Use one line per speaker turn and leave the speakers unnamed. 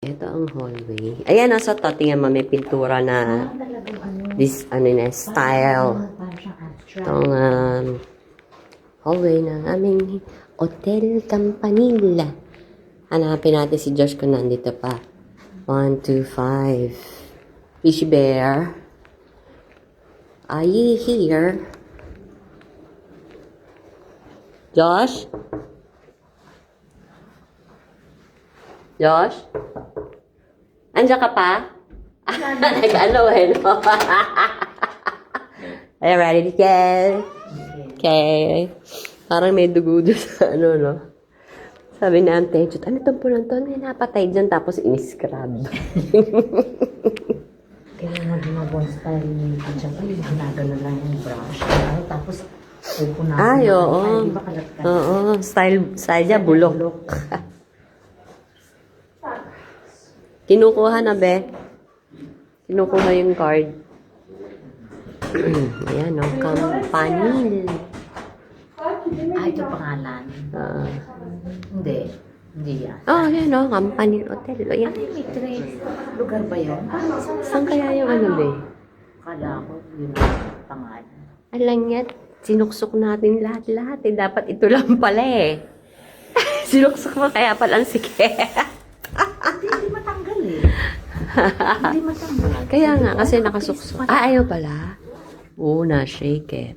Ito ang hallway. Ayan, nasa to. Tingnan mo, may pintura na this, style. Itong hallway ng aming Hotel Campanilla. Hanapin natin si Josh kung nandito pa. 1, 2, 5. Fish Bear. Are you here? Josh? Josh? Andiyan ka pa? Nag-ano, hello. Are you ready to go? Okay. Parang may dugo doon sa ano, no? Sabi ni Ante, ano itong pulang to? May napatay dyan, tapos in-scrub.
Kaya mag-mabon style ni Pidjang, hanaga na lang yung brush. Tapos, pupunasan.
Ay, oo.
Di ba kalat-kalat?
Oo, style niya, bulok. Kinukuha na, be. Kinukuha yung card. Ayan, no? Campanil.
Ito pangalan. Hindi. Hindi yan.
Oh, ayan, no? Campanil Hotel. Ayan.
Ano yung may trace? Lugar ba yun?
Saan kaya yung ano, be?
Kala ko yun ang pangalan.
Alam niya, sinuksok natin lahat-lahat. Eh. Dapat ito lang pala eh. Sinuksok mo kaya palang sige.
Hindi matanggal eh. Hindi matanggal.
Kaya nga, kasi nakasuksok. Ayaw pala. Oo, na-shake eh.